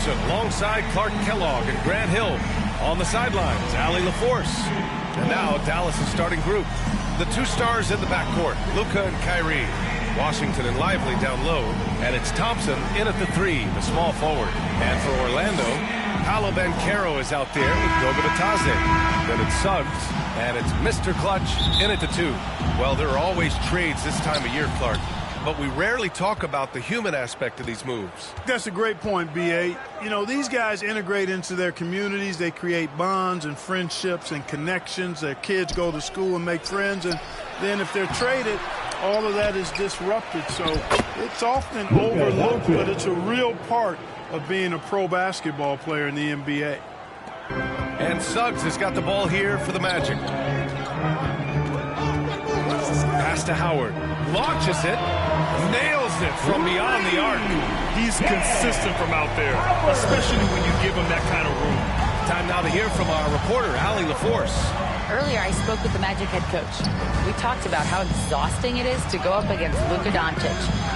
Thompson alongside Clark Kellogg and Grant Hill. On the sidelines, Allie LaForce. And now Dallas' starting group. The two stars in the backcourt, Luka and Kyrie. Washington and Lively down low. And it's Thompson in at the 3, the small forward. And for Orlando, Paolo Banchero is out there with Goga Batadze. Then it's Suggs, and it's Mr. Clutch in at the 2. Well, there are always trades this time of year, Clark. But we rarely talk about the human aspect of these moves. That's a great point, B.A. You know, these guys integrate into their communities. They create bonds and friendships and connections. Their kids go to school and make friends. And then if they're traded, all of that is disrupted. So it's often overlooked, but it's a real part of being a pro basketball player in the NBA. And Suggs has got the ball here for the Magic. Pass to Howard. Launches it. Nails it from beyond the arc. He's consistent from out there, especially when you give him that kind of room. Time now to hear from our reporter, Allie LaForce. Earlier, I spoke with the Magic head coach. We talked about how exhausting it is to go up against Luka Doncic.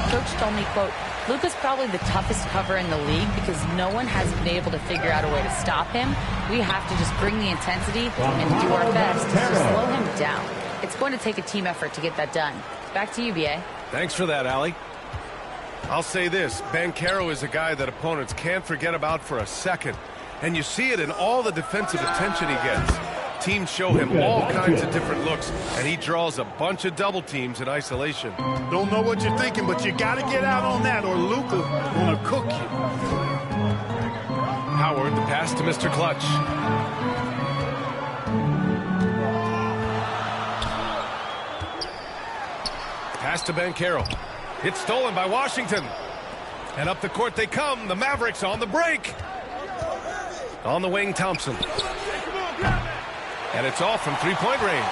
Coach told me, quote, Luka's probably the toughest cover in the league because no one has been able to figure out a way to stop him. We have to just bring the intensity and do our best to slow him down. It's going to take a team effort to get that done. Back to you, B.A. Thanks for that, Allie. I'll say this, Banchero is a guy that opponents can't forget about for a second. And you see it in all the defensive attention he gets. Teams show him all kinds of different looks, and he draws a bunch of double teams in isolation. Don't know what you're thinking, but you got to get out on that or Luka going to cook you. Howard, the pass to Mr. Clutch. Pass to Banchero. It's stolen by Washington. And up the court they come. The Mavericks on the break. On the wing, Thompson. And it's off from three-point range.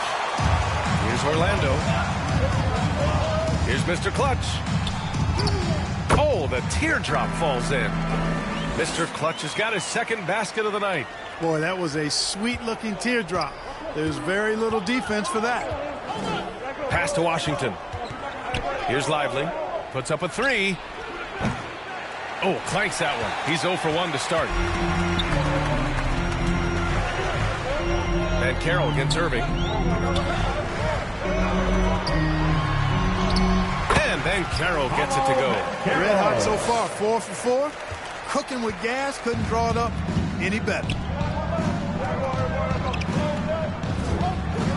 Here's Orlando. Here's Mr. Clutch. Oh, the teardrop falls in. Mr. Clutch has got his second basket of the night. Boy, that was a sweet-looking teardrop. There's very little defense for that. Pass to Washington. Here's Lively. Puts up a 3. Oh, clanks that one. He's 0 for 1 to start. Banchero against Irving. And Banchero gets it to go. Red hot so far, 4 for 4. Cooking with gas, couldn't draw it up any better.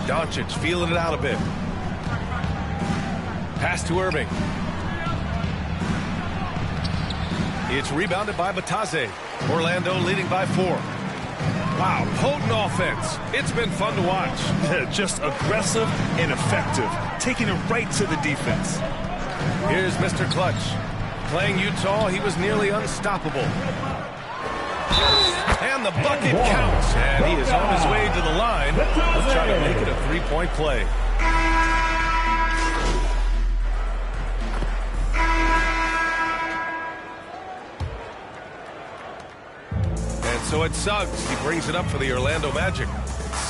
Doncic feeling it out a bit. Pass to Irving. It's rebounded by Batadze. Orlando leading by 4. Wow, potent offense. It's been fun to watch. Just aggressive and effective, taking it right to the defense. Here's Mr. Clutch. Playing Utah, he was nearly unstoppable. And the bucket counts. And he is on his way to the line. He'll try to make it a three-point play. So it's Suggs. He brings it up for the Orlando Magic.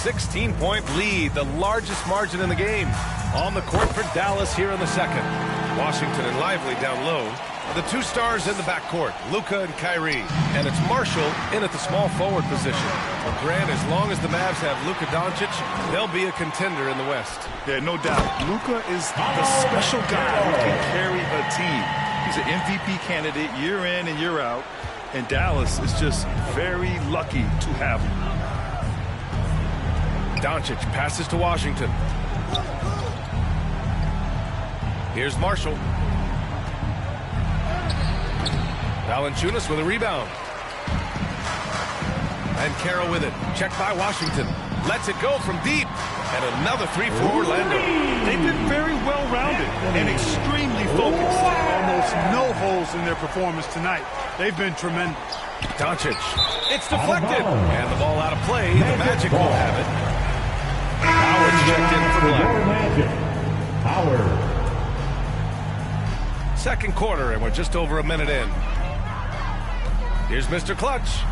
16-point lead, the largest margin in the game. On the court for Dallas here in the second. Washington and Lively down low. The two stars in the backcourt, Luka and Kyrie. And it's Marshall in at the small forward position. Well, Grant, as long as the Mavs have Luka Doncic, they'll be a contender in the West. Yeah, no doubt. Luka is the special guy who can carry a team. He's an MVP candidate year in and year out. And Dallas is just very lucky to have him. Doncic passes to Washington. Here's Marshall. Valanciunas with a rebound. And Carroll with it. Checked by Washington. Lets it go from deep. And another 3 for Orlando. They've been very well-rounded and extremely focused. Almost no holes in their performance tonight. They've been tremendous. Doncic. It's deflected. And the ball out of play. The Magic will have it. Howard's checked in for Black. Howard. Second quarter, and we're just over a minute in. Here's Mr. Clutch.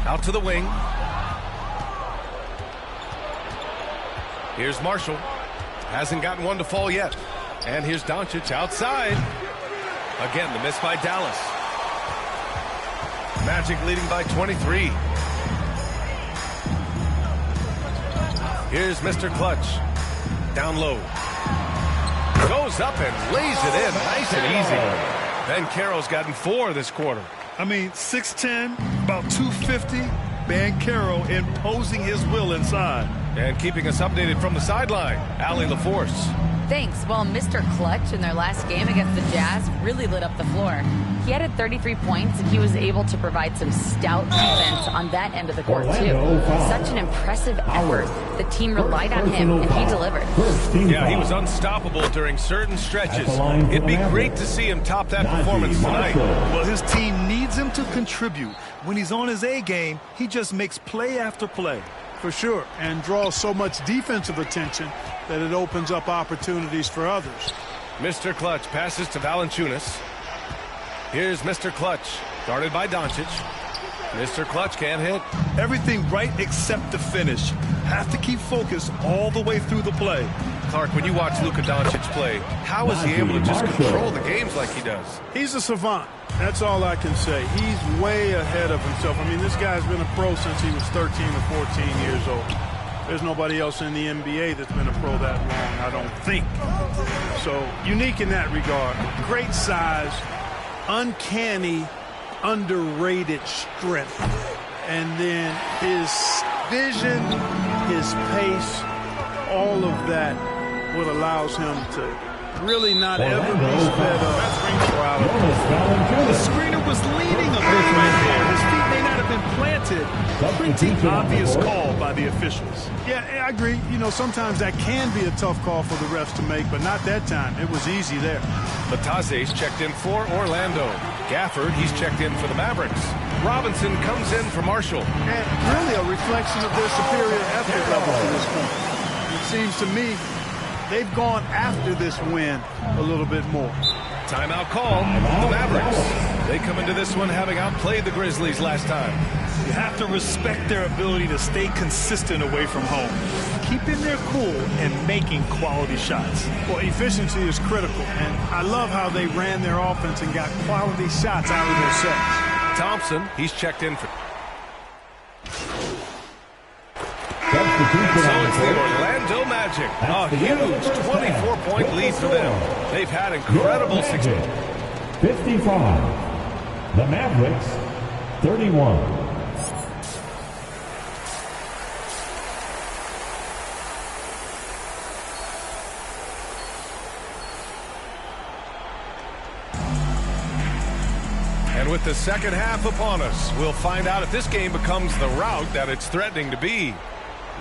Out to the wing. Here's Marshall. Hasn't gotten one to fall yet. And here's Doncic outside. Again, the miss by Dallas. Magic leading by 23. Here's Mr. Clutch. Down low. Goes up and lays it in. Nice and easy. Banchero's gotten 4 this quarter. I mean, 6'10", about 250. Banchero imposing his will inside. And keeping us updated from the sideline, Allie LaForce. Thanks. Well, Mr. Clutch in their last game against the Jazz really lit up the floor. He added 33 points, and he was able to provide some stout defense on that end of the court, too. Such an impressive effort. The team relied on him, and he delivered. Yeah, he was unstoppable during certain stretches. It'd be great to see him top that performance tonight. Well, his team needs him to contribute. When he's on his A game, he just makes play after play. For sure, and draws so much defensive attention that it opens up opportunities for others. Mr. Clutch passes to Valanciunas. Here's Mr. Clutch, guarded by Doncic. Mr. Clutch can't hit. Everything right except the finish. Have to keep focused all the way through the play. Clark, when you watch Luka Doncic play, how is he able to just control the games like he does? He's a savant. That's all I can say. He's way ahead of himself. I mean, this guy's been a pro since he was 13 or 14 years old. There's nobody else in the NBA that's been a pro that long, I don't think. So, unique in that regard. Great size, uncanny, underrated strength. And then his vision, his pace, all of that, what allows him to really not ever be sped up. The screener was leaning a bit right there. His feet may not have been planted. Pretty obvious call by the officials. Yeah, I agree. You know, sometimes that can be a tough call for the refs to make, but not that time. It was easy there. Lataze's checked in for Orlando. Gafford, he's checked in for the Mavericks. Robinson comes in for Marshall. And really a reflection of their superior effort level to this point. It seems to me they've gone after this win a little bit more. Timeout call. The Mavericks. They come into this one having outplayed the Grizzlies last time. You have to respect their ability to stay consistent away from home. Keeping their cool and making quality shots. Well, efficiency is critical, and I love how they ran their offense and got quality shots out of their sets. Thompson, he's checked in for... So it's the Orlando Magic. A huge 24-point lead for them. They've had incredible success. 55. The Mavericks, 31. And with the second half upon us, we'll find out if this game becomes the rout that it's threatening to be.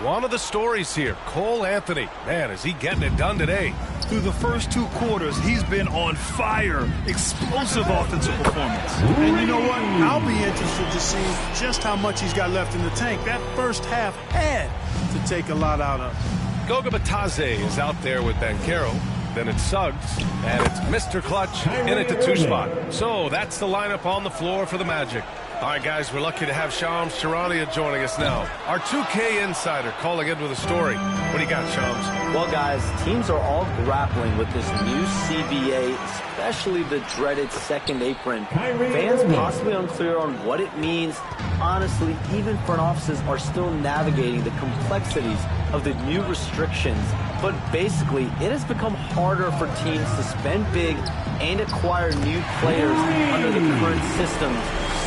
One of the stories here, Cole Anthony. Man, is he getting it done today. Through the first 2 quarters, he's been on fire. Explosive offensive performance. And you know what? I'll be interested to see just how much he's got left in the tank. That first half had to take a lot out of. Goga Bitadze is out there with Banchero. Then it's Suggs, and it's Mr. Clutch in at the 2 spot. So that's the lineup on the floor for the Magic. All right, guys, we're lucky to have Shams Charania joining us now. Our 2K insider calling in with a story. What do you got, Shams? Well, guys, teams are all grappling with this new CBA, especially the dreaded second apron. Fans possibly unclear on what it means. Honestly, even front offices are still navigating the complexities of the new restrictions. But basically, it has become harder for teams to spend big and acquire new players under the current systems.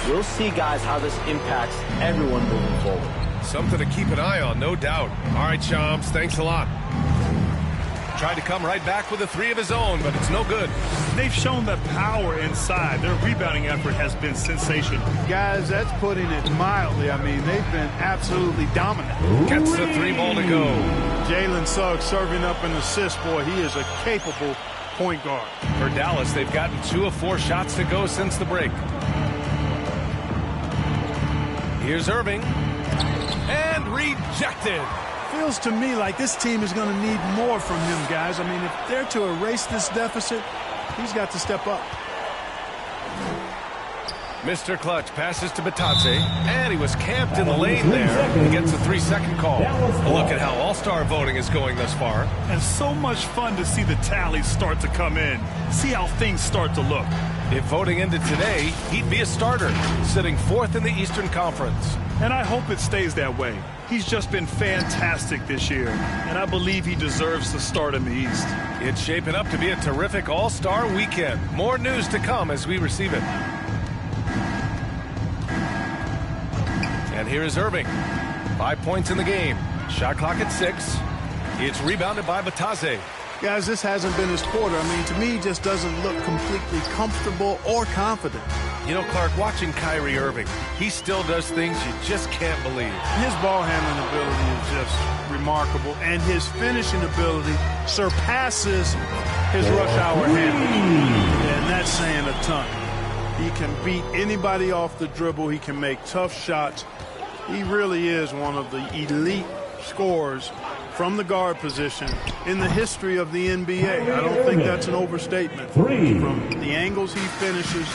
We'll see, guys, how this impacts everyone moving forward. Something to keep an eye on, no doubt. All right, Shams, thanks a lot. Tried to come right back with a 3 of his own, but it's no good. They've shown the power inside. Their rebounding effort has been sensational. Guys, that's putting it mildly. I mean, they've been absolutely dominant. Gets the 3 ball to go. Jalen Suggs serving up an assist. Boy, he is a capable point guard. For Dallas, they've gotten 2 of 4 shots to go since the break. Here's Irving. And rejected. Feels to me like this team is going to need more from him, guys. I mean, if they're to erase this deficit, he's got to step up. Mr. Clutch passes to Batadze, and he was camped in the lane there. He gets a 3-second call. Look at how all-star voting is going thus far. And so much fun to see the tallies start to come in. See how things start to look. If voting ended today, he'd be a starter, sitting 4th in the Eastern Conference. And I hope it stays that way. He's just been fantastic this year, and I believe he deserves to start in the East. It's shaping up to be a terrific all-star weekend. More news to come as we receive it. And here is Irving. 5 points in the game. Shot clock at 6. It's rebounded by Batadze. Guys, this hasn't been his quarter. I mean, to me, he just doesn't look completely comfortable or confident. You know, Clark, watching Kyrie Irving, he still does things you just can't believe. His ball handling ability is just remarkable, and his finishing ability surpasses his rush hour handling. And that's saying a ton. He can beat anybody off the dribble. He can make tough shots. He really is one of the elite scorers from the guard position in the history of the NBA. I don't think that's an overstatement. From the angles he finishes,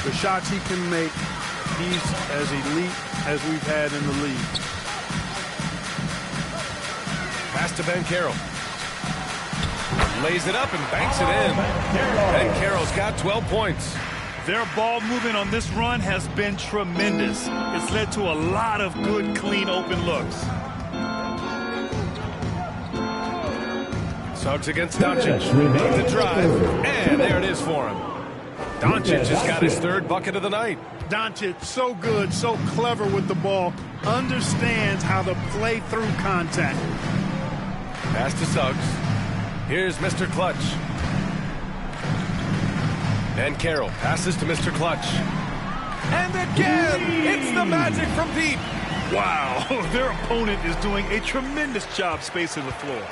the shots he can make, he's as elite as we've had in the league. Pass to Ben Carroll. Lays it up and banks it in. Ben Carroll's got 12 points. Their ball movement on this run has been tremendous. It's led to a lot of good, clean, open looks. Suggs against Doncic. The drive, and there it is for him. Doncic has got his 3rd bucket of the night. Doncic, so good, so clever with the ball, understands how to play through contact. Pass to Suggs. Here's Mr. Clutch. Ben Carroll passes to Mr. Clutch. And again, it's the Magic from deep. Wow, their opponent is doing a tremendous job spacing the floor.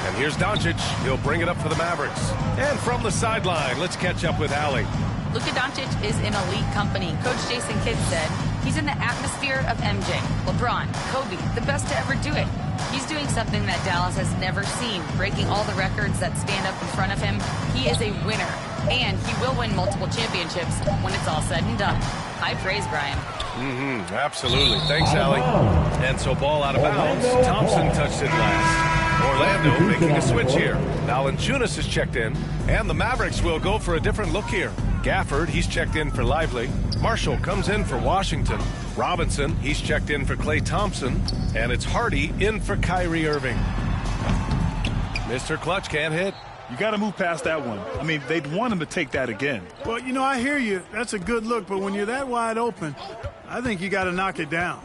And here's Doncic. He'll bring it up for the Mavericks. And from the sideline, let's catch up with Allie. Luka Doncic is in elite company. Coach Jason Kidd said he's in the atmosphere of MJ, LeBron, Kobe, the best to ever do it. He's doing something that Dallas has never seen, breaking all the records that stand up in front of him. He is a winner, and he will win multiple championships when it's all said and done. High praise, Brian. Absolutely. Thanks, Allie. And so ball out of bounds. Thompson touched it last. Orlando making a switch here. Valanciunas has checked in, and the Mavericks will go for a different look here. Gafford, he's checked in for Lively. Marshall comes in for Washington. Robinson, he's checked in for Klay Thompson. And it's Hardy in for Kyrie Irving. Mr. Clutch can't hit. You got to move past that one. I mean, they'd want him to take that again. Well, you know, I hear you. That's a good look, but when you're that wide open, I think you got to knock it down.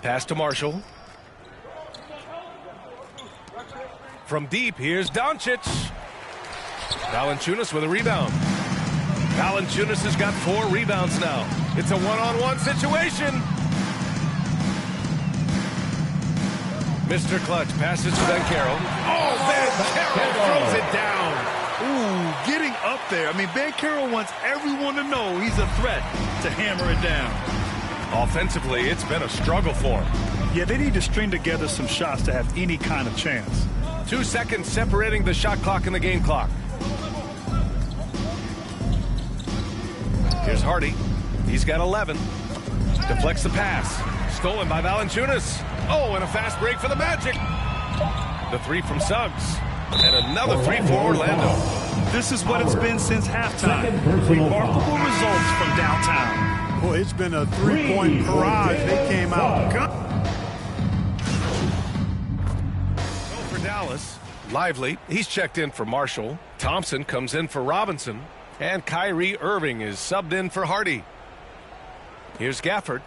Pass to Marshall. From deep, here's Doncic. Valanciunas with a rebound. Valanciunas has got 4 rebounds now. It's a one-on-one situation. Mr. Clutch passes to Ben Carroll. Oh, Ben Carroll throws it down. Ooh, getting up there. I mean, Ben Carroll wants everyone to know he's a threat to hammer it down. Offensively, it's been a struggle for him. Yeah, they need to string together some shots to have any kind of chance. 2 seconds separating the shot clock and the game clock. Here's Hardy. He's got 11. Deflects the pass. Stolen by Valanciunas. Oh, and a fast break for the Magic. The 3 from Suggs. And another 3 for Orlando. This is what it's been since halftime. Remarkable results from downtown. Boy, it's been a 3-point barrage. They came out. For Dallas, Lively, he's checked in for Marshall. Thompson comes in for Robinson. And Kyrie Irving is subbed in for Hardy. Here's Gafford.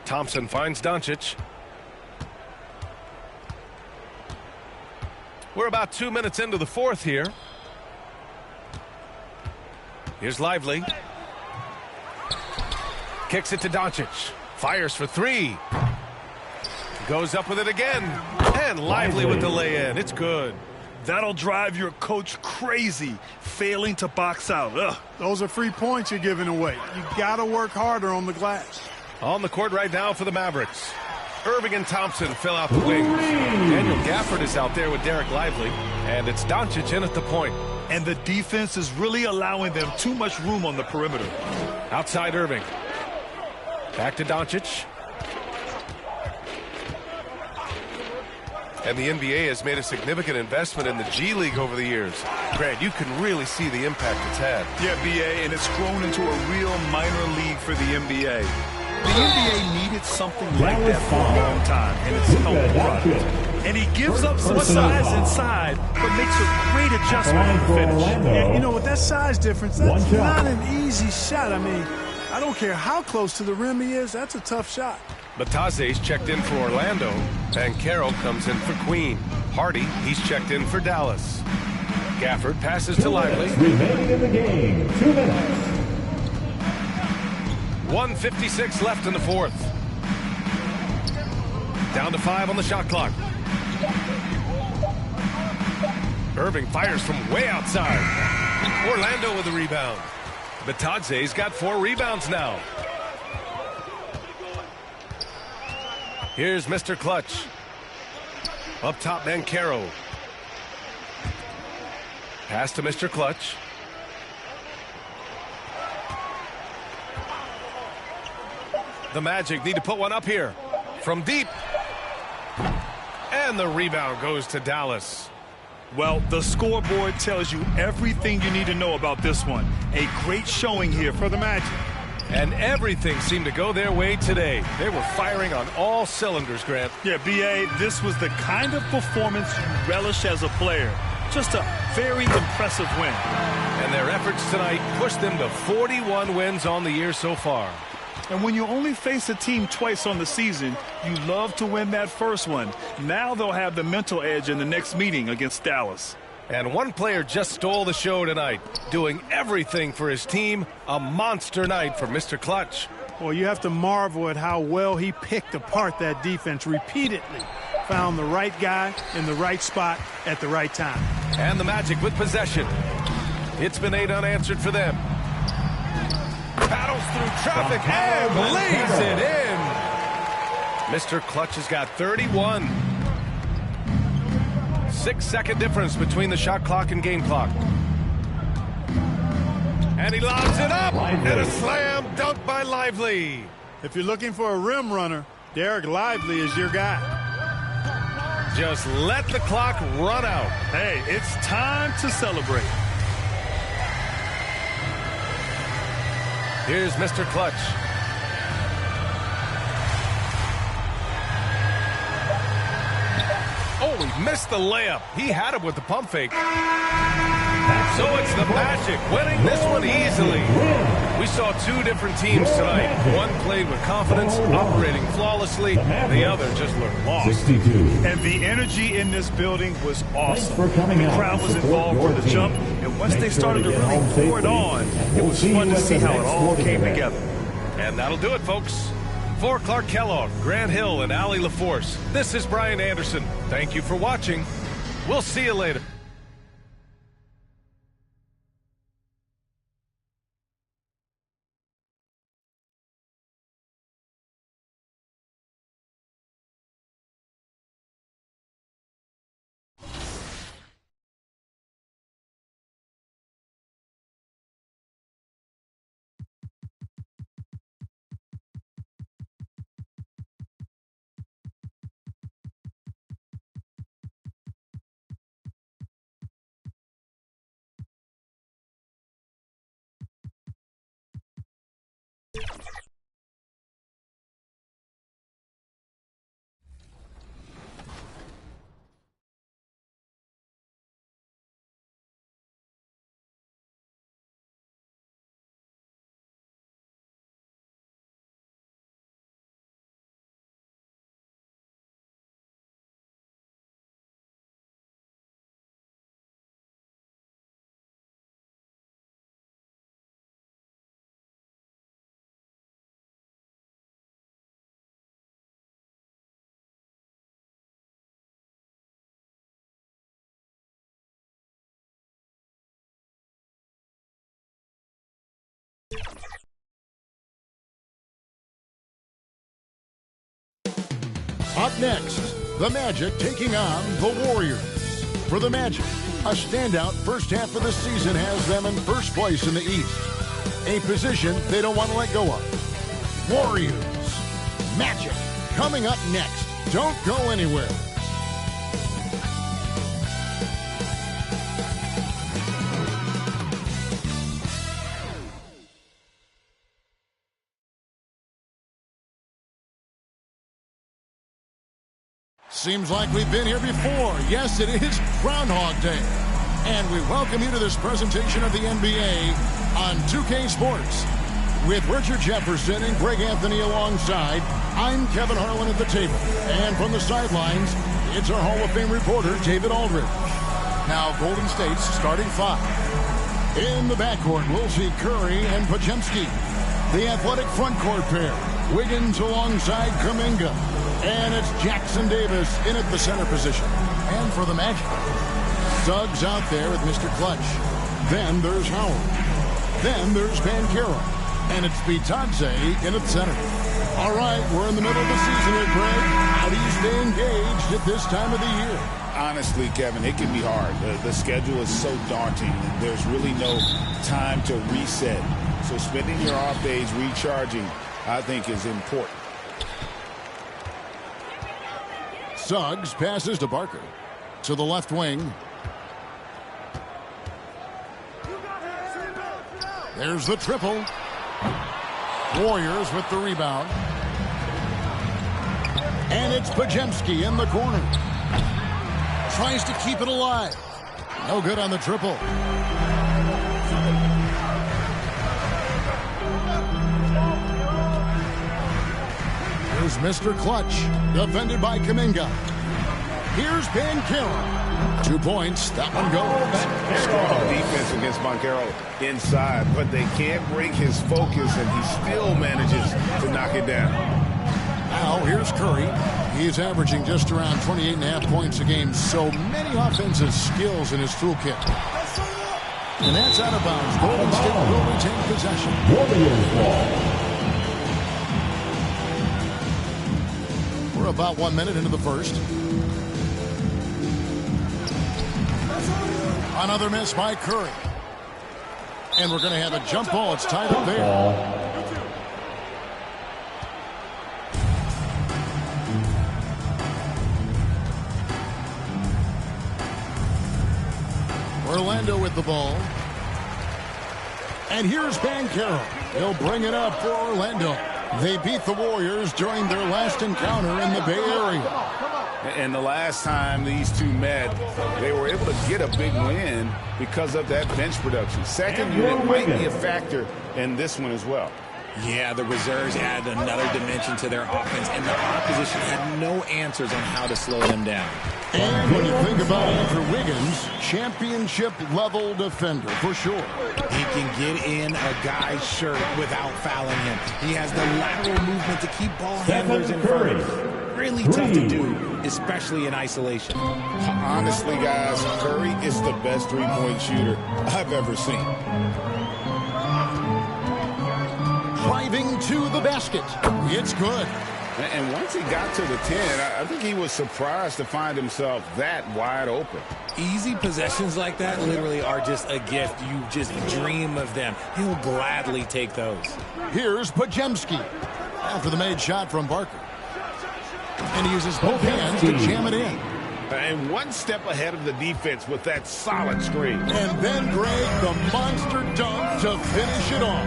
Thompson finds Doncic. We're about 2 minutes into the 4th here. Here's Lively. Kicks it to Doncic. Fires for 3. Goes up with it again. And Lively with the lay-in. It's good. That'll drive your coach crazy, failing to box out. Ugh. Those are free points you're giving away. You got to work harder on the glass. On the court right now for the Mavericks. Irving and Thompson fill out the wings. Daniel Gafford is out there with Derek Lively. And it's Doncic in at the point. and the defense is really allowing them too much room on the perimeter. Outside Irving. Back to Doncic. And the NBA has made a significant investment in the G League over the years. Grant, you can really see the impact it's had. Yeah, BA, and it's grown into a real minor league for the NBA. The NBA needed something like that for a long time, and it's helped product. And he gives up some size inside, but makes a great adjustment on the finish. Yeah, you know, with that size difference, that's not an easy shot. I mean, I don't care how close to the rim he is, that's a tough shot. Bataze's checked in for Orlando. Banchero comes in for Queen. Hardy, he's checked in for Dallas. Gafford passes to Lively. Remaining in the game, 2 minutes. 1:56 left in the fourth. Down to 5 on the shot clock. Irving fires from way outside. Orlando with the rebound. Bataze's got 4 rebounds now. Here's Mr. Clutch. Up top, Banchero. Pass to Mr. Clutch. The Magic need to put one up here. From deep. And the rebound goes to Dallas. Well, the scoreboard tells you everything you need to know about this one. A great showing here for the Magic. And everything seemed to go their way today. They were firing on all cylinders, Grant. Yeah, B.A., this was the kind of performance you relish as a player. Just a very impressive win. And their efforts tonight pushed them to 41 wins on the year so far. And when you only face a team twice on the season, you love to win that first one. Now they'll have the mental edge in the next meeting against Dallas. And one player just stole the show tonight, doing everything for his team. A monster night for Mr. Clutch. Well, you have to marvel at how well he picked apart that defense repeatedly. Found the right guy in the right spot at the right time. And the Magic with possession. It's been 8 unanswered for them. Battles through traffic and lays it in. Mr. Clutch has got 31. 6-second difference between the shot clock and game clock. And he lobs it up. And a slam dunk by Lively. If you're looking for a rim runner, Derek Lively is your guy. Just let the clock run out. Hey, it's time to celebrate. Here's Mr. Clutch. Oh, he missed the layup. He had him with the pump fake. So it's the Magic winning this one easily. We saw 2 different teams tonight. One played with confidence, operating flawlessly. The other just looked lost. 62. And the energy in this building was awesome. For coming The out crowd was to support involved your from the team. jump, and once Make they sure started to get really home pour it safely. on, it We'll was see fun you to at see the how it next all sporting came event. together. And that'll do it, folks. For Clark Kellogg, Grant Hill, and Allie LaForce, this is Brian Anderson. Thank you for watching. We'll see you later. Up next, the Magic taking on the Warriors. For the Magic, A standout first half of the season has them in first place in the East. A position they don't want to let go of. Warriors. Magic. Coming up next. Don't go anywhere. Seems like we've been here before. Yes, it is Groundhog Day. And we welcome you to this presentation of the NBA on 2K Sports. With Richard Jefferson and Greg Anthony alongside, I'm Kevin Harlan at the table. And from the sidelines, it's our Hall of Fame reporter, David Aldridge. Now, Golden State's starting five. In the backcourt, we'll see Curry and Podziemski. The athletic front court pair, Wiggins alongside Kuminga. And it's Jackson Davis in at the center position. And for the Magic, Suggs out there with Mr. Clutch. Then there's Howard. Then there's Banchero. And it's Bitadze in at center. All right, we're in the middle of the season here, Greg. How do you stay engaged at this time of the year? Honestly, Kevin, it can be hard. The schedule is so daunting. There's really no time to reset. So spending your off days recharging, I think, is important. Suggs passes to Barker. To the left wing. There's the triple. Warriors with the rebound. And it's Podziemski in the corner. Tries to keep it alive. No good on the triple. Here's Mr. Clutch, defended by Kuminga. Here's Banchero. 2 points. That one goes. Strong defense against Banchero inside, but they can't break his focus, and he still manages to knock it down. Now, here's Curry. He's averaging just around 28.5 points a game, so many offensive skills in his toolkit. And that's out of bounds. Golden State will retain possession. Warriors ball. We're about 1 minute into the first. Another miss by Curry. And we're going to have a jump ball. It's tied up there. Orlando with the ball. And here's Banchero. He'll bring it up for Orlando. They beat the Warriors during their last encounter in the Bay Area. And the last time these two met, they were able to get a big win because of that bench production. Second unit might be a factor in this one as well. Yeah, the reserves add another dimension to their offense, and the opposition had no answers on how to slow them down. And when you think about Andrew Wiggins, championship-level defender for sure. He can get in a guy's shirt without fouling him. He has the lateral movement to keep ball handlers in front of him. Really tough to do, especially in isolation. Honestly, guys, Curry is the best three-point shooter I've ever seen. Driving to the basket. It's good. And once he got to the 10, I think he was surprised to find himself that wide open. Easy possessions like that literally are just a gift. You just dream of them. He'll gladly take those. Here's Podziemski after the made shot from Barker. And he uses both hands to jam it in. And one step ahead of the defense with that solid screen. And then Greg, the monster dunk to finish it off.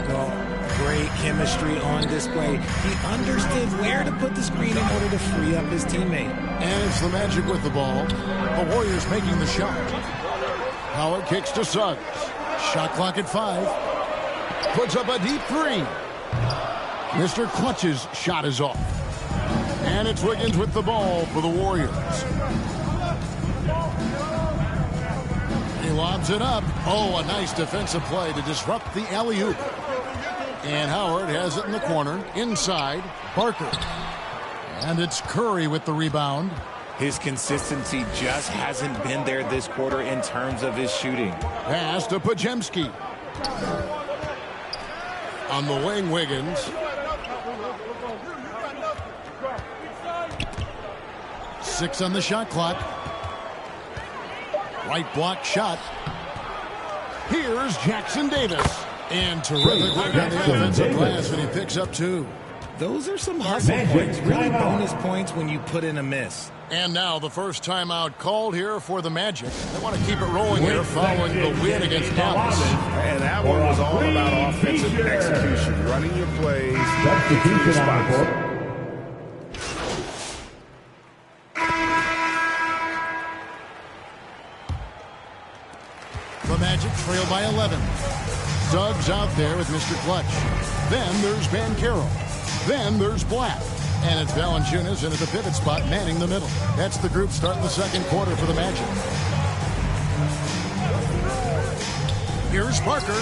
Well, great chemistry on display. He understood where to put the screen in order to free up his teammate. And it's the Magic with the ball. The Warriors making the shot. Howard kicks to Suggs. Shot clock at 5. Puts up a deep 3. Mr. Clutch's shot is off. And it's Wiggins with the ball for the Warriors. He lobs it up. Oh, a nice defensive play to disrupt the alley-oop. And Howard has it in the corner. Inside, Barker. And it's Curry with the rebound. His consistency just hasn't been there this quarter in terms of his shooting. Pass to Podziemski. On the wing, Wiggins. 6 on the shot clock. Right block shot. Here's Jackson Davis. And terrific work on the offensive glass, and he picks up 2. Those are some hustle points, really bonus points when you put in a miss. And now the first timeout called here for the Magic. They want to keep it rolling here following the win against Dallas. And that one was all about offensive execution, running your plays, picking your spots. The Magic trail by 11. Doug's out there with Mr. Clutch. Then there's Ben Carroll. Then there's Black. And it's Valanciunas into the pivot spot, manning the middle. That's the group starting the second quarter for the Magic. Here's Parker.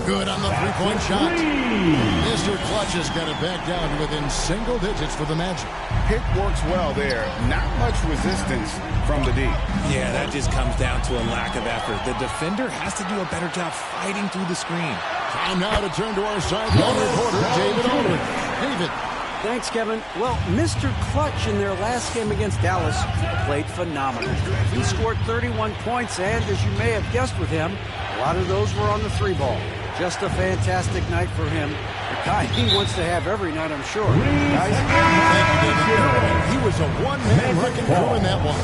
Good on the three-point shot. Mr. Clutch has got it back down to within single digits for the Magic. Pick works well there. Not much resistance from the D. Yeah, that just comes down to a lack of effort. The defender has to do a better job fighting through the screen. Time now to turn to our sideline reporter, David Aldridge. David. Thanks, Kevin. Well, Mr. Clutch in their last game against Dallas played phenomenal. He scored 31 points, and as you may have guessed with him, a lot of those were on the 3-ball. Just a fantastic night for him. The kind he wants to have every night, I'm sure. Guys? Thank you, David. He was a one-man wrecking crew in that one.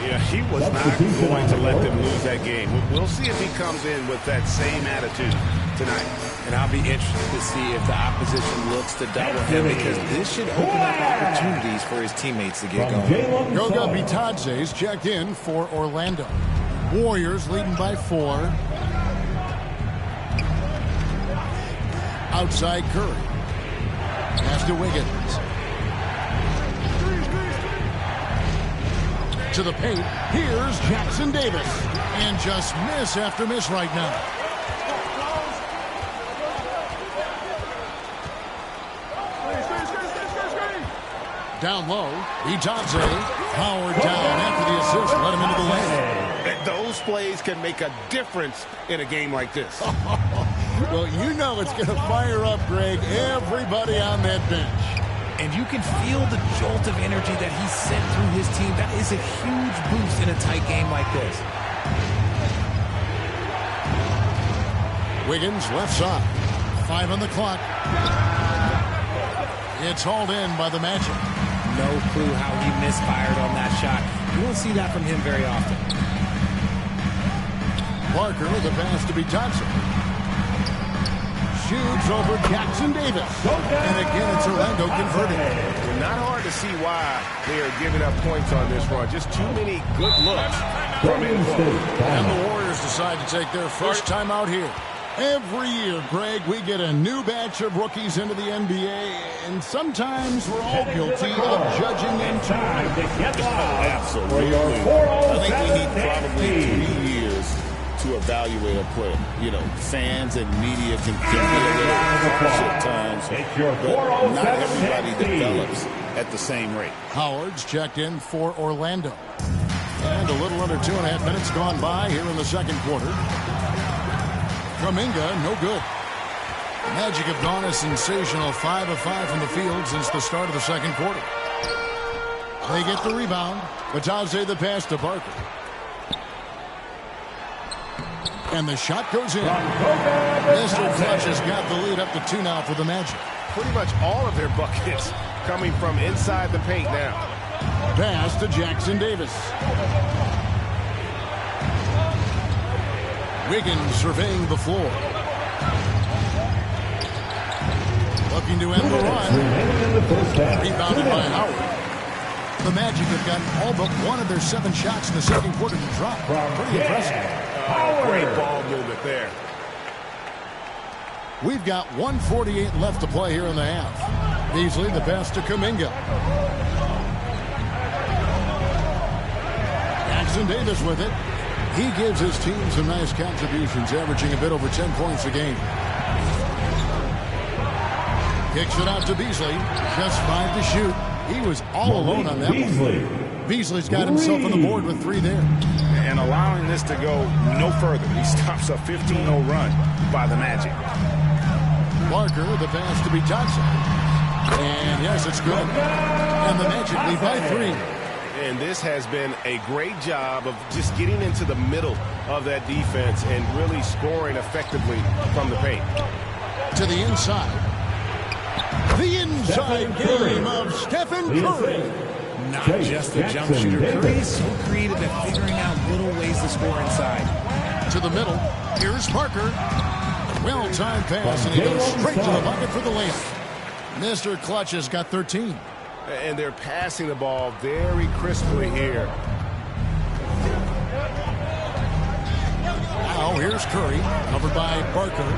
Yeah, he was not going to let them lose that game. We'll see if he comes in with that same attitude tonight. And I'll be interested to see if the opposition looks to double him, because this should open up opportunities for his teammates to get going. Goga Bitadze's checked in for Orlando. Warriors leading by 4. Outside Curry. Pass to Wiggins. To the paint. Here's Jackson Davis. And just miss after miss right now. Down low. Bitadze. Howard down after the assist. Let him into the lane. Those plays can make a difference in a game like this. Well, you know it's going to fire up, Greg, everybody on that bench. And you can feel the jolt of energy that he sent through his team. That is a huge boost in a tight game like this. Wiggins, left side. 5 on the clock. It's hauled in by the Magic. No clue how he misfired on that shot. You won't see that from him very often. Parker with a pass to Bitadze. Shoots over Jackson Davis. And again, it's Orlando converting. Not hard to see why they are giving up points on this run. Just too many good looks from him. And the Warriors decide to take their first time out here. Every year, Greg, we get a new batch of rookies into the NBA, and sometimes we're all guilty of judging them too. Absolutely. I think we need probably 3 years to evaluate a player. You know, fans and media can be a little harsh at times, but not everybody develops at the same rate. Howard's checked in for Orlando. And a little under 2.5 minutes gone by here in the second quarter. Kuminga, no good. Magic have gone a sensational 5 of 5 from the field since the start of the second quarter. They get the rebound. Bitadze the pass to Parker. And the shot goes in. Mr. Clutch has got the lead up to 2 now for the Magic. Pretty much all of their buckets coming from inside the paint now. Pass to Jackson Davis. Wiggins surveying the floor. Looking to end the run. Rebounded by Howard. The Magic have gotten all but one of their 7 shots in the second quarter to drop. Pretty impressive. Great ball movement there. We've got 1:48 left to play here in the half. Beasley the pass to Kuminga. Jackson Davis with it. He gives his team some nice contributions, averaging a bit over 10 points a game. Kicks it out to Beasley. Just 5 to shoot. He was all alone on that one. Beasley's got himself on the board with 3 there. And allowing this to go no further. He stops a 15-0 run by the Magic. Parker, the pass to Bitadze. And yes, it's good. And the Magic lead by 3. And this has been a great job of just getting into the middle of that defense and really scoring effectively from the paint. To the inside. The inside game of Stephen Curry. Not just a jump shooter. Curry is so creative at figuring out little ways to score inside. To the middle. Here's Parker. Well-timed pass, and he goes straight to the bucket for the layup. Mr. Clutch has got 13. And they're passing the ball very crisply here. Now here's Curry, covered by Parker.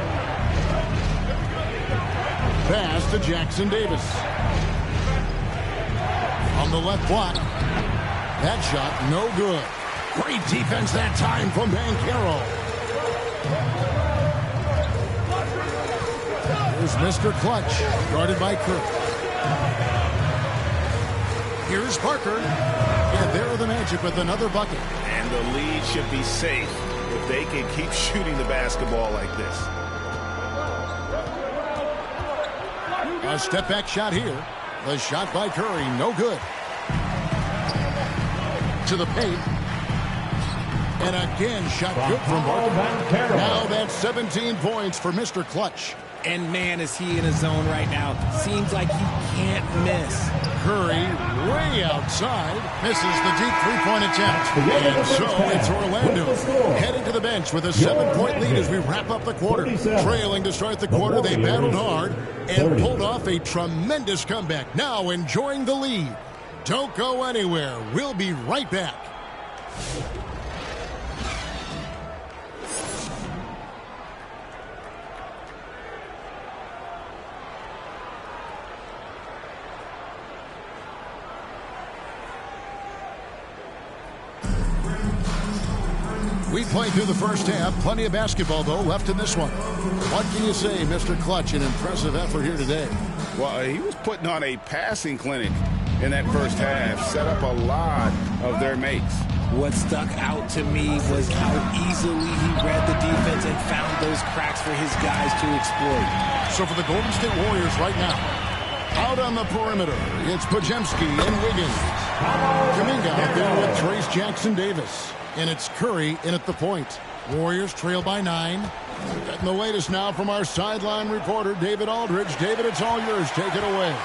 Pass to Jackson Davis. On the left block. That shot, no good. Great defense that time from Banchero. Here's Mr. Clutch, guarded by Curry. Here's Parker. And there are the Magic with another bucket. And the lead should be safe if they can keep shooting the basketball like this. A step-back shot here. The shot by Curry, no good. To the paint. And again, shot good from Parker. Now that's 17 points for Mr. Clutch. And man, is he in a zone right now. Seems like he can't miss. Curry way outside. Misses the deep three-point attempt. And so it's Orlando heading to the bench with a 7-point lead as we wrap up the quarter. Trailing to start the quarter, they battled hard and pulled off a tremendous comeback. Now enjoying the lead. Don't go anywhere. We'll be right back. We played through the first half. Plenty of basketball, though, left in this one. What can you say, Mr. Clutch? An impressive effort here today. Well, he was putting on a passing clinic in that first half. Set up a lot of their mates. What stuck out to me was how easily he read the defense and found those cracks for his guys to exploit. So for the Golden State Warriors right now, out on the perimeter, it's Podziemski and Wiggins. Kuminga out there with Trace Jackson Davis. And it's Curry in at the point. Warriors trail by 9. Getting the latest now from our sideline reporter, David Aldridge. David, it's all yours. Take it away.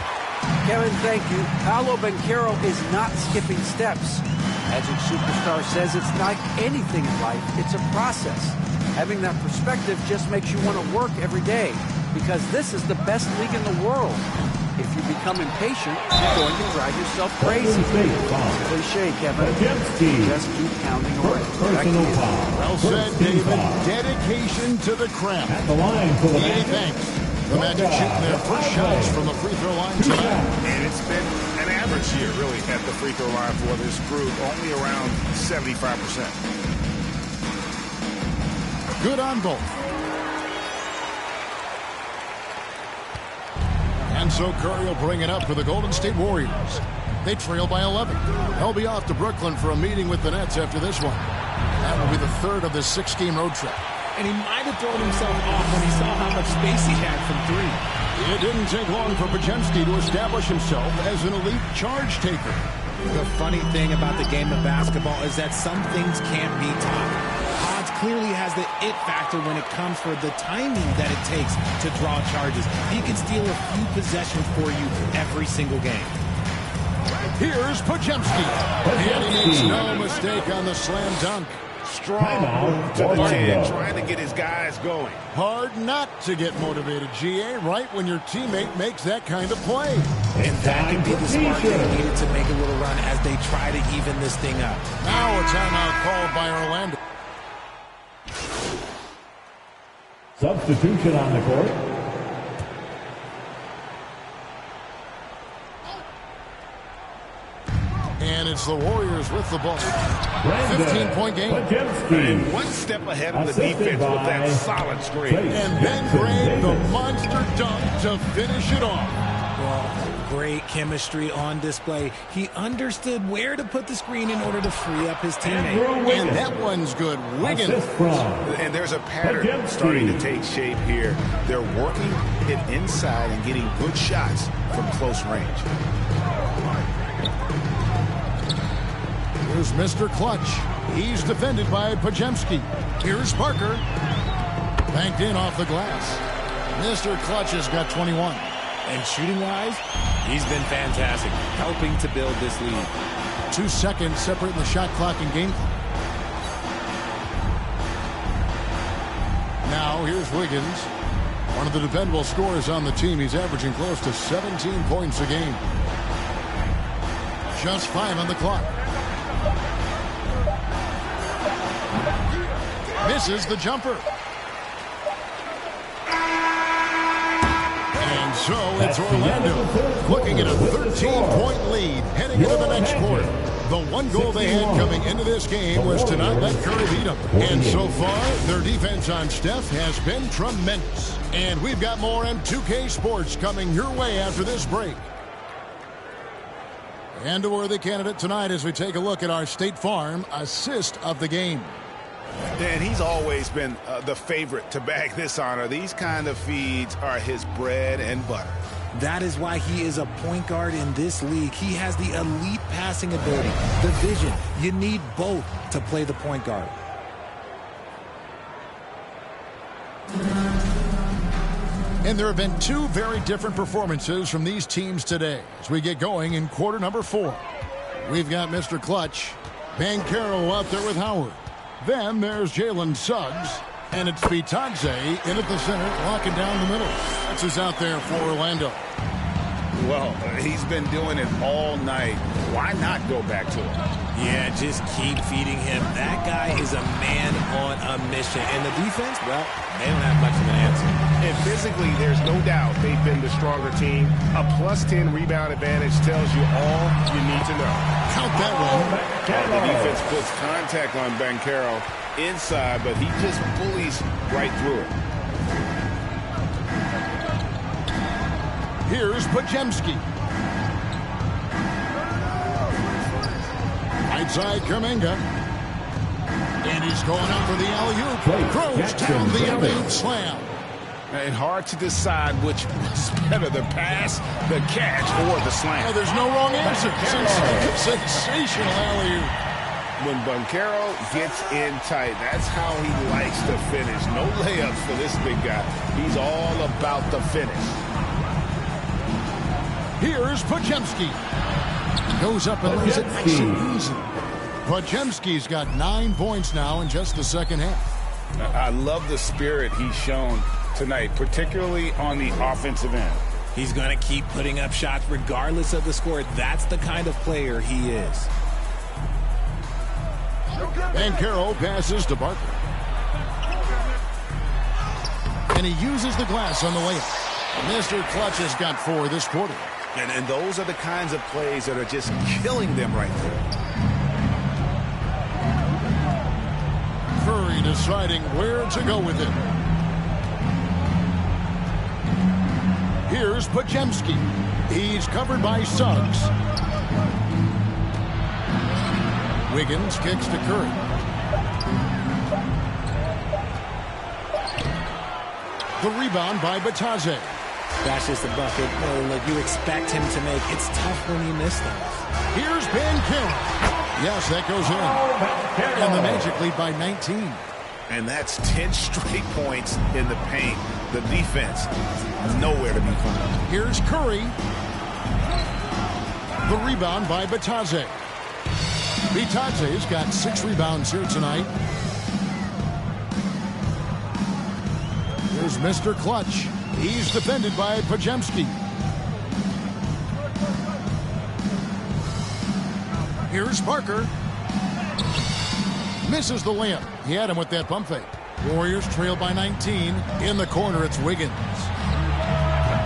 Kevin, thank you. Paolo Banchero is not skipping steps. Magic Superstar says it's like anything in life. It's a process. Having that perspective just makes you want to work every day because this is the best league in the world. If you become impatient, you're going to drive yourself crazy. Cliche, Kevin. Just keep pounding away. Back to you. Well said, David. Dedication to the craft. Thanks. The Magic shooting their first shots from the free throw line tonight. And it's been an average year, really, at the free throw line for this group. Only around 75%. Good on both. And so Curry will bring it up for the Golden State Warriors. They trail by 11. They'll be off to Brooklyn for a meeting with the Nets after this one. That will be the third of this 6-game road trip. And he might have thrown himself off when he saw how much space he had from 3. It didn't take long for Podziemski to establish himself as an elite charge taker. The funny thing about the game of basketball is that some things can't be taught. Hodge clearly has the it factor when it comes for the timing that it takes to draw charges. He can steal a few possessions for you every single game. Here's Podziemski. And he makes no mistake on the slam dunk. Strong to the 10, trying to get his guys going. Hard not to get motivated, GA, right when your teammate makes that kind of play. And that could be the spark they needed to make a little run as they try to even this thing up. Now a timeout called by Orlando. Substitution on the court. And it's the Warriors with the ball. 15-point game. And one step ahead of the defense with that solid screen. And then Gray, the monster dunk to finish it off. Well, great chemistry on display. He understood where to put the screen in order to free up his teammate. And that one's good. Wiggins. And there's a pattern starting to take shape here. They're working it inside and getting good shots from close range. Here's Mr. Clutch. He's defended by Pajemski. Here's Parker. Banked in off the glass. Mr. Clutch has got 21. And shooting-wise, he's been fantastic, helping to build this lead. 2 seconds separating the shot clock and game clock. Now here's Wiggins. One of the dependable scorers on the team. He's averaging close to 17 points a game. Just 5 on the clock. Misses the jumper. And so it's Orlando looking at a 13-point lead heading into the next quarter. The one goal they had coming into this game was to not let Curry beat them. And so far, their defense on Steph has been tremendous. And we've got more on 2K Sports coming your way after this break. And a worthy candidate tonight as we take a look at our State Farm assist of the game. Dan, he's always been the favorite to bag this honor. These kind of feeds are his bread and butter. That is why he is a point guard in this league. He has the elite passing ability, the vision. You need both to play the point guard. And there have been 2 very different performances from these teams today as we get going in quarter number 4. We've got Mr. Clutch, Banchero out there with Howard. Then there's Jalen Suggs, and it's Vitadze in at the center, locking down the middle. That's who's out there for Orlando. Well, he's been doing it all night. Why not go back to him? Yeah, just keep feeding him. That guy is a man on a mission. And the defense, well, they don't have much of an answer. And physically, there's no doubt they've been the stronger team. A +10 rebound advantage tells you all you need to know. Count that one. The defense puts contact on Banchero inside, but he just bullies right through it. Here's Pajemski. Right side, Kuminga. And he's going up for the alley-oop. Throws down the alley-oop slam. And hard to decide which was better, the pass, the catch, or the slam. Oh, there's no wrong answer. Sensational alley-oop. When Banchero gets in tight, that's how he likes to finish. No layups for this big guy. He's all about the finish. Here's Pajemski. Goes up and lays it nice and easy. Pajemski's got 9 points now in just the second half. I love the spirit he's shown tonight, particularly on the offensive end. He's going to keep putting up shots regardless of the score. That's the kind of player he is. Banchero passes to Barker. And he uses the glass on the layup. Mr. Clutch has got 4 this quarter. And those are the kinds of plays that are just killing them right there. Curry deciding where to go with it. Here's Pajemski. He's covered by Suggs. Wiggins kicks to Curry. The rebound by Vitadze. That's just a bucket. Look, you expect him to make. It's tough when you miss those. Here's Banchero. Yes, that goes in. And the Magic lead by 19. And that's 10 straight points in the paint. The defense is nowhere to be found. Here's Curry. The rebound by Vitadze. Vitadze's got 6 rebounds here tonight. Here's Mr. Clutch. He's defended by Pajemski. Here's Parker. Misses the layup. He had him with that pump fake. Warriors trail by 19. In the corner, it's Wiggins.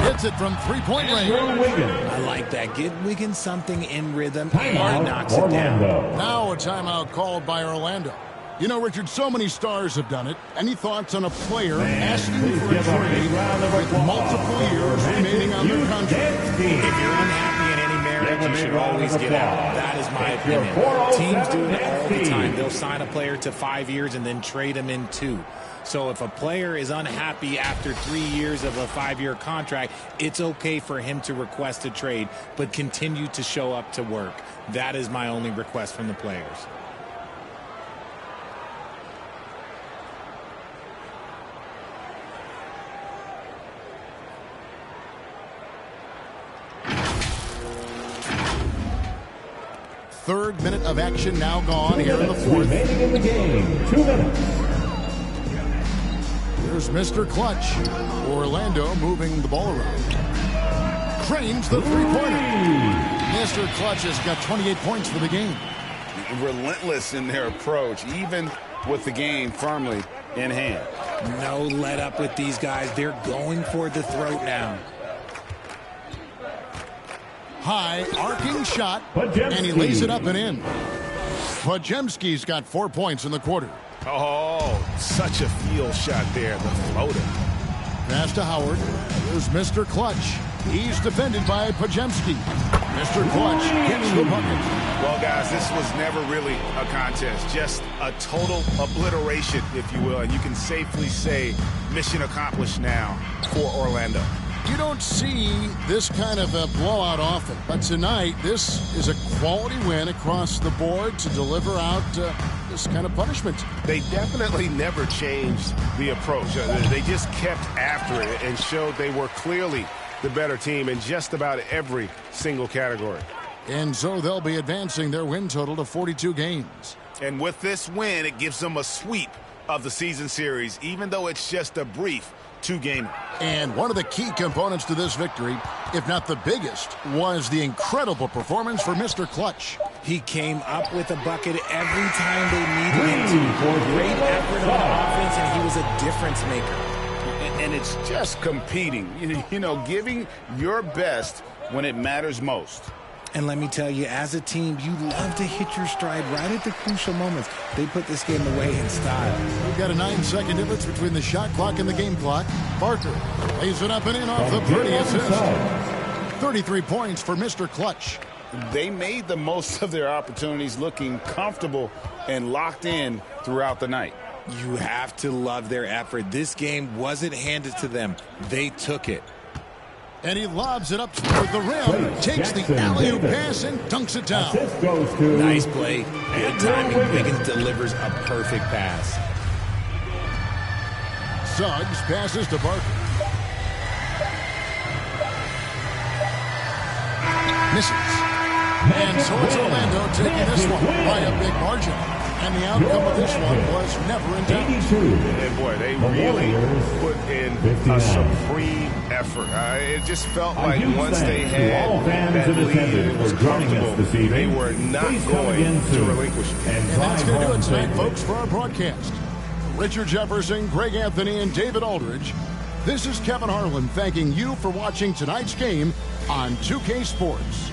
Hits it from 3-point range. I like that. Get Wiggins something in rhythm, and he knocks it down. Now a timeout called by Orlando. You know, Richard, so many stars have done it. Any thoughts on a player asking for a trade with multiple years remaining on their contract? If you're unhappy in any marriage, contract you should always get out. That is my opinion. Teams do it all the time. They'll sign a player to 5 years and then trade him in 2. So if a player is unhappy after 3 years of a 5-year contract, it's okay for him to request a trade, but continue to show up to work. That is my only request from the players. Third minute of action now gone here in the fourth. Remaining in the game, 2 minutes. Here's Mr. Clutch. Orlando moving the ball around. Cranes the three-pointer. Mr. Clutch has got 28 points for the game. Relentless in their approach, even with the game firmly in hand. No let up with these guys. They're going for the throat now. High arcing shot, and he lays it up and in. Podziemski's got 4 points in the quarter. Oh, such a field shot there, the floater. Pass to Howard. Here's Mr. Clutch. He's defended by Podziemski. Mr. Clutch gets the bucket. Well, guys, this was never really a contest. Just a total obliteration, if you will. And you can safely say mission accomplished now for Orlando. You don't see this kind of a blowout often, but tonight this is a quality win across the board to deliver out this kind of punishment. They definitely never changed the approach. They just kept after it and showed they were clearly the better team in just about every single category. And so they'll be advancing their win total to 42 games. And with this win, it gives them a sweep of the season series, even though it's just a brief 2-game. And one of the key components to this victory, if not the biggest, was the incredible performance for Mr. Clutch. He came up with a bucket every time they needed him to. Great effort on offense, and he was a difference maker. And it's just competing, you know, giving your best when it matters most. And let me tell you, as a team, you love to hit your stride right at the crucial moments. They put this game away in style. We've got a 9-second difference between the shot clock and the game clock. Barker lays it up and in off the pretty assist. 33 points for Mr. Clutch. They made the most of their opportunities, looking comfortable and locked in throughout the night. You have to love their effort. This game wasn't handed to them. They took it. And he lobs it up toward the rim, takes the alley-oop pass and dunks it down. Nice play. Good timing. Wiggins delivers a perfect pass. Suggs passes to Barker. Misses. And so it's Orlando taking this one by a big margin. And the outcome of this one was never in doubt. And boy, they really put in a supreme effort. It just felt like once they had that lead, it was comfortable. They were not going to relinquish it. And that's going to do it tonight, folks, for our broadcast. Richard Jefferson, Greg Anthony, and David Aldridge. This is Kevin Harlan thanking you for watching tonight's game on 2K Sports.